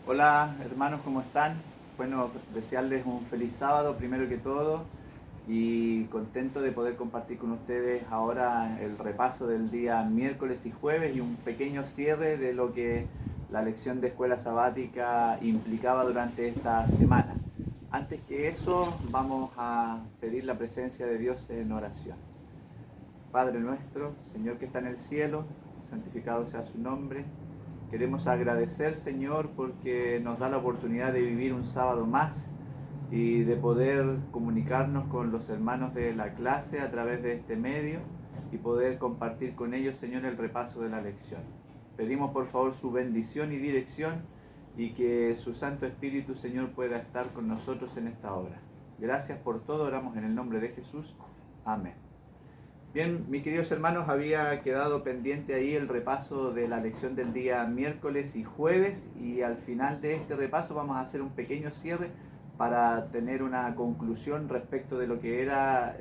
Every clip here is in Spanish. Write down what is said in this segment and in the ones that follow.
Hola hermanos, ¿cómo están? Bueno, desearles un feliz sábado primero que todo y contento de poder compartir con ustedes ahora el repaso del día miércoles y jueves y un pequeño cierre de lo que la lección de escuela sabática implicaba durante esta semana. Antes que eso, vamos a pedir la presencia de Dios en oración. Padre nuestro, Señor que está en el cielo, santificado sea su nombre. Queremos agradecer, Señor, porque nos da la oportunidad de vivir un sábado más y de poder comunicarnos con los hermanos de la clase a través de este medio y poder compartir con ellos, Señor, el repaso de la lección. Pedimos por favor su bendición y dirección y que su Santo Espíritu, Señor, pueda estar con nosotros en esta hora. Gracias por todo, oramos en el nombre de Jesús. Amén. Bien, mis queridos hermanos, había quedado pendiente ahí el repaso de la lección del día miércoles y jueves, y al final de este repaso vamos a hacer un pequeño cierre para tener una conclusión respecto de lo que era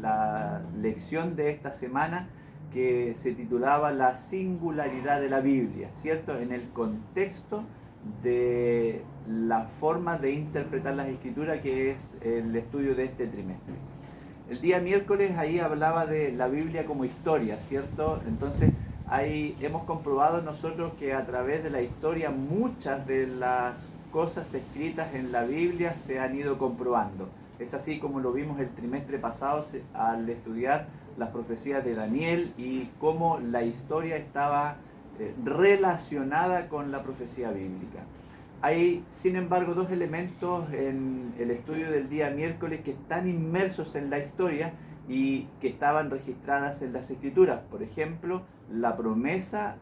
la lección de esta semana, que se titulaba La singularidad de la Biblia, ¿cierto? En el contexto de la forma de interpretar las escrituras, que es el estudio de este trimestre. El día miércoles ahí hablaba de la Biblia como historia, ¿cierto? Entonces ahí hemos comprobado nosotros que a través de la historia muchas de las cosas escritas en la Biblia se han ido comprobando. Es así como lo vimos el trimestre pasado al estudiar las profecías de Daniel y cómo la historia estaba relacionada con la profecía bíblica. Hay, sin embargo, dos elementos en el estudio del día miércoles que están inmersos en la historia y que estaban registradas en las Escrituras. Por ejemplo, la promesa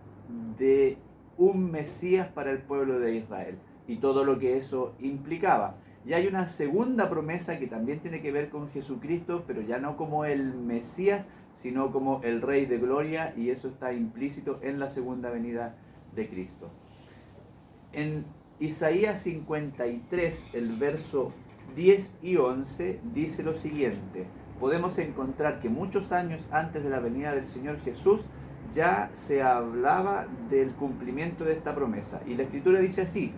de un Mesías para el pueblo de Israel y todo lo que eso implicaba. Y hay una segunda promesa que también tiene que ver con Jesucristo, pero ya no como el Mesías, sino como el Rey de Gloria, y eso está implícito en la segunda venida de Cristo. En Isaías 53, el verso 10 y 11, dice lo siguiente: podemos encontrar que muchos años antes de la venida del Señor Jesús ya se hablaba del cumplimiento de esta promesa. Y la Escritura dice así: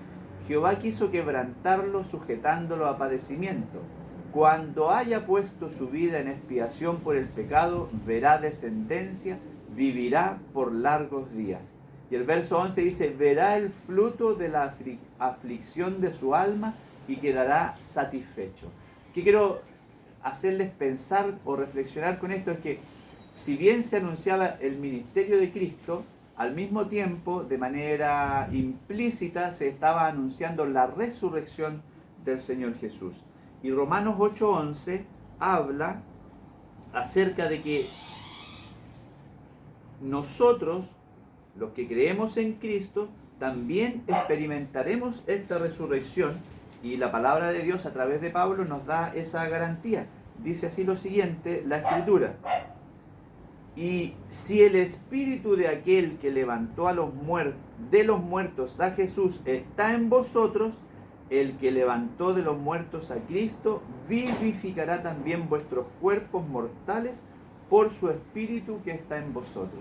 Jehová quiso quebrantarlo sujetándolo a padecimiento. Cuando haya puesto su vida en expiación por el pecado, verá descendencia, vivirá por largos días. Y el verso 11 dice: verá el fruto de la aflicción de su alma y quedará satisfecho. ¿Qué quiero hacerles pensar o reflexionar con esto? Es que si bien se anunciaba el ministerio de Cristo, al mismo tiempo, de manera implícita, se estaba anunciando la resurrección del Señor Jesús. Y Romanos 8:11 habla acerca de que nosotros, los que creemos en Cristo, también experimentaremos esta resurrección, y la palabra de Dios a través de Pablo nos da esa garantía. Dice así lo siguiente la Escritura: y si el espíritu de aquel que levantó de los muertos a Jesús está en vosotros, el que levantó de los muertos a Cristo vivificará también vuestros cuerpos mortales por su espíritu que está en vosotros.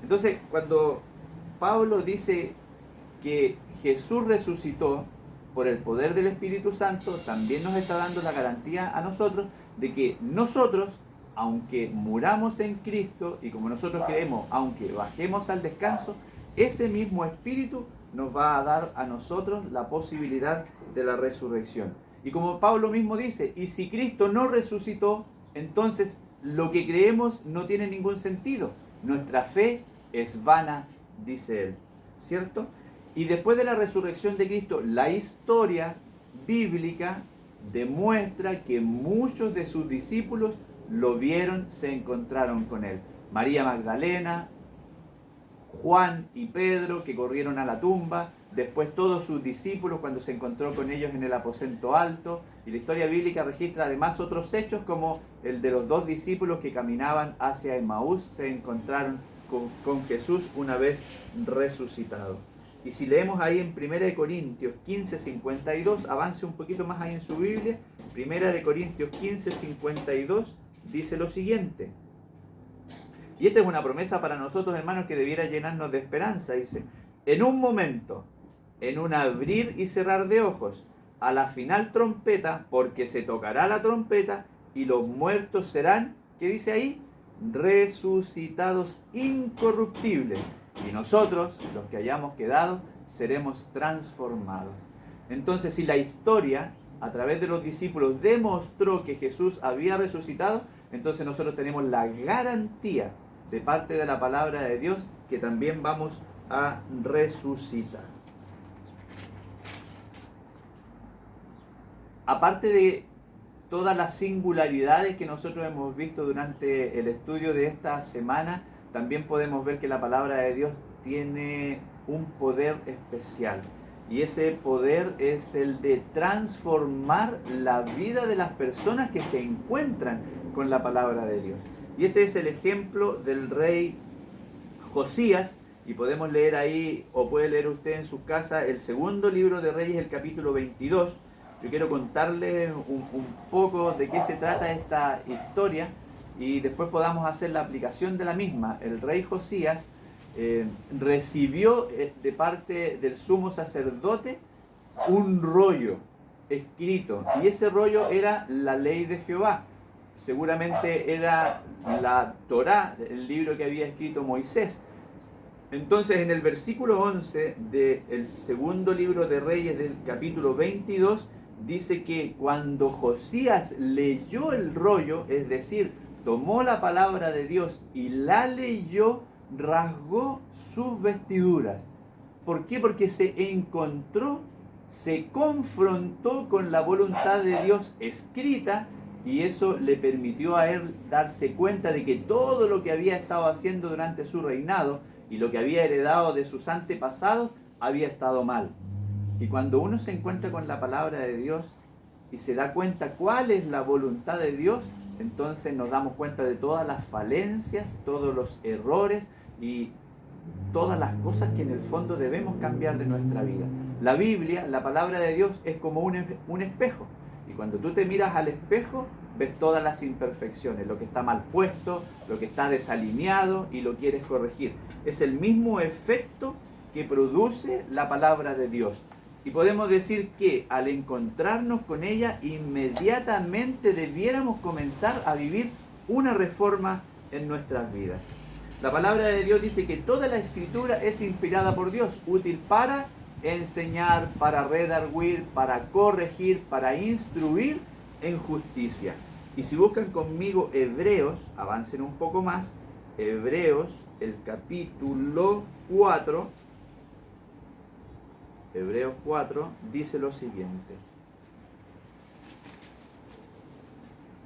Entonces, cuando Pablo dice que Jesús resucitó por el poder del Espíritu Santo, también nos está dando la garantía a nosotros de que nosotros, aunque muramos en Cristo, y como nosotros creemos, aunque bajemos al descanso, ese mismo Espíritu nos va a dar a nosotros la posibilidad de la resurrección. Y como Pablo mismo dice: y si Cristo no resucitó, entonces lo que creemos no tiene ningún sentido. Nuestra fe es vana, dice él, ¿cierto? Y después de la resurrección de Cristo, la historia bíblica demuestra que muchos de sus discípulos lo vieron, se encontraron con él. María Magdalena, Juan y Pedro, que corrieron a la tumba, después todos sus discípulos cuando se encontró con ellos en el aposento alto, y la historia bíblica registra además otros hechos como el de los dos discípulos que caminaban hacia Emaús, se encontraron con Jesús una vez resucitado. Y si leemos ahí en 1 Corintios 15:52, avance un poquito más ahí en su Biblia, 1 Corintios 15:52 dice lo siguiente. Y esta es una promesa para nosotros, hermanos, que debiera llenarnos de esperanza. Dice: en un momento, en un abrir y cerrar de ojos, a la final trompeta, porque se tocará la trompeta y los muertos serán, ¿qué dice ahí? Resucitados incorruptibles. Y nosotros, los que hayamos quedado, seremos transformados. Entonces, si la historia, a través de los discípulos, demostró que Jesús había resucitado, entonces nosotros tenemos la garantía de parte de la palabra de Dios que también vamos a resucitar. Aparte de todas las singularidades que nosotros hemos visto durante el estudio de esta semana, también podemos ver que la palabra de Dios tiene un poder especial. Y ese poder es el de transformar la vida de las personas que se encuentran con la palabra de Dios. Y este es el ejemplo del rey Josías, y podemos leer ahí, o puede leer usted en su casa, el segundo libro de Reyes, el capítulo 22. Yo quiero contarles un poco de qué se trata esta historia y después podamos hacer la aplicación de la misma. El rey Josías recibió de parte del sumo sacerdote un rollo escrito, y ese rollo era la ley de Jehová. Seguramente era la Torá, el libro que había escrito Moisés. Entonces, en el versículo 11 del segundo libro de Reyes, del capítulo 22, dice que cuando Josías leyó el rollo, es decir, tomó la palabra de Dios y la leyó, rasgó sus vestiduras. ¿Por qué? Porque se encontró, se confrontó con la voluntad de Dios escrita, y eso le permitió a él darse cuenta de que todo lo que había estado haciendo durante su reinado y lo que había heredado de sus antepasados había estado mal. Y cuando uno se encuentra con la palabra de Dios y se da cuenta cuál es la voluntad de Dios, entonces nos damos cuenta de todas las falencias, todos los errores y todas las cosas que en el fondo debemos cambiar de nuestra vida. La Biblia, la palabra de Dios, es como un espejo. Y cuando tú te miras al espejo, ves todas las imperfecciones, lo que está mal puesto, lo que está desalineado y lo quieres corregir. Es el mismo efecto que produce la palabra de Dios. Y podemos decir que al encontrarnos con ella, inmediatamente debiéramos comenzar a vivir una reforma en nuestras vidas. La palabra de Dios dice que toda la escritura es inspirada por Dios, útil para enseñar, para redarguir, para corregir, para instruir en justicia. Y si buscan conmigo Hebreos, avancen un poco más, Hebreos, el capítulo 4, Hebreos 4, dice lo siguiente.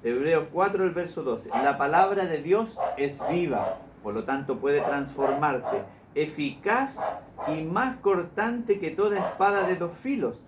Hebreos 4, el verso 12. La palabra de Dios es viva, por lo tanto puede transformarte, eficaz y más cortante que toda espada de dos filos,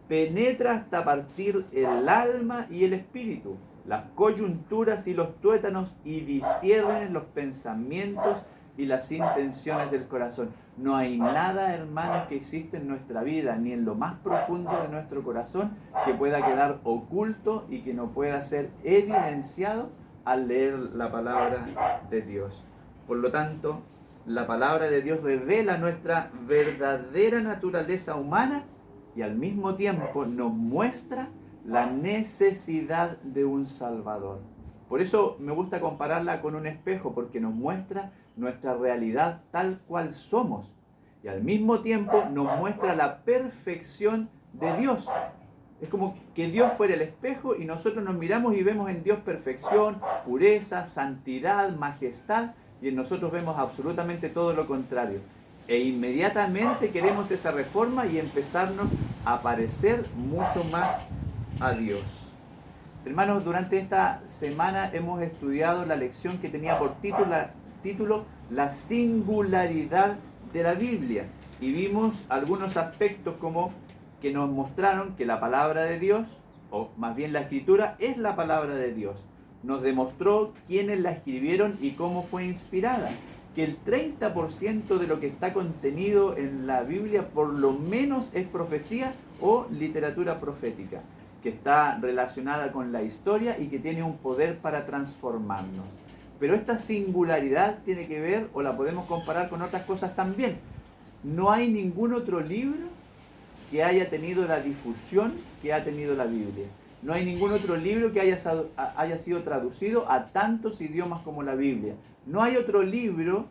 penetra hasta partir el alma y el espíritu, las coyunturas y los tuétanos, y discierne los pensamientos y las intenciones del corazón. No hay nada, hermanos, que existe en nuestra vida, ni en lo más profundo de nuestro corazón, que pueda quedar oculto y que no pueda ser evidenciado al leer la palabra de Dios. Por lo tanto, la palabra de Dios revela nuestra verdadera naturaleza humana y al mismo tiempo nos muestra la necesidad de un Salvador. Por eso me gusta compararla con un espejo, porque nos muestra nuestra realidad tal cual somos y al mismo tiempo nos muestra la perfección de Dios. Es como que Dios fuera el espejo y nosotros nos miramos y vemos en Dios perfección, pureza, santidad, majestad, y en nosotros vemos absolutamente todo lo contrario. E inmediatamente queremos esa reforma y empezarnos a parecer mucho más a Dios. Hermanos, durante esta semana hemos estudiado la lección que tenía por título La singularidad de la Biblia, y vimos algunos aspectos como que nos mostraron que la palabra de Dios, o más bien la escritura, es la palabra de Dios. Nos demostró quiénes la escribieron y cómo fue inspirada, que el 30% de lo que está contenido en la Biblia por lo menos es profecía o literatura profética, que está relacionada con la historia y que tiene un poder para transformarnos. Pero esta singularidad tiene que ver, o la podemos comparar con otras cosas también. No hay ningún otro libro que haya tenido la difusión que ha tenido la Biblia. No hay ningún otro libro que haya sido traducido a tantos idiomas como la Biblia. No hay otro libro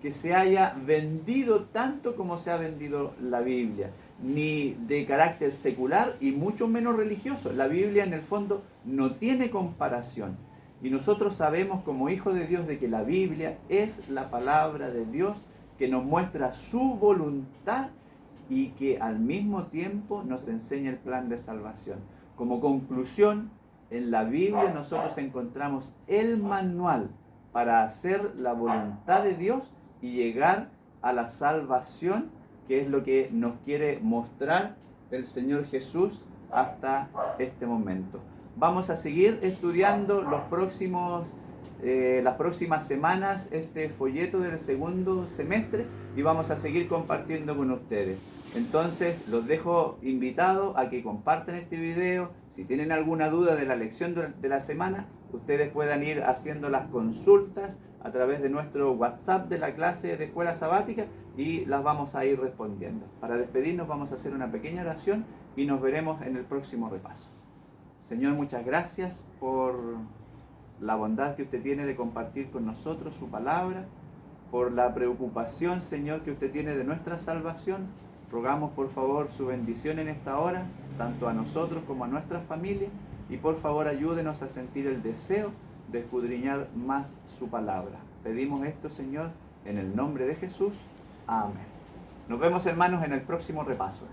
que se haya vendido tanto como se ha vendido la Biblia, ni de carácter secular y mucho menos religioso. La Biblia en el fondo no tiene comparación. Y nosotros sabemos como hijos de Dios de que la Biblia es la palabra de Dios que nos muestra su voluntad y que al mismo tiempo nos enseña el plan de salvación. Como conclusión, en la Biblia nosotros encontramos el manual para hacer la voluntad de Dios y llegar a la salvación, que es lo que nos quiere mostrar el Señor Jesús hasta este momento. Vamos a seguir estudiando las próximas semanas este folleto del segundo semestre y vamos a seguir compartiendo con ustedes. Entonces los dejo invitados a que compartan este video. Si tienen alguna duda de la lección de la semana, ustedes puedan ir haciendo las consultas a través de nuestro WhatsApp de la clase de Escuela Sabática y las vamos a ir respondiendo. Para despedirnos vamos a hacer una pequeña oración y nos veremos en el próximo repaso. Señor, muchas gracias por la bondad que usted tiene de compartir con nosotros su palabra, por la preocupación, Señor, que usted tiene de nuestra salvación. Rogamos por favor su bendición en esta hora, tanto a nosotros como a nuestra familia, y por favor ayúdenos a sentir el deseo de escudriñar más su palabra. Pedimos esto, Señor, en el nombre de Jesús. Amén. Nos vemos, hermanos, en el próximo repaso.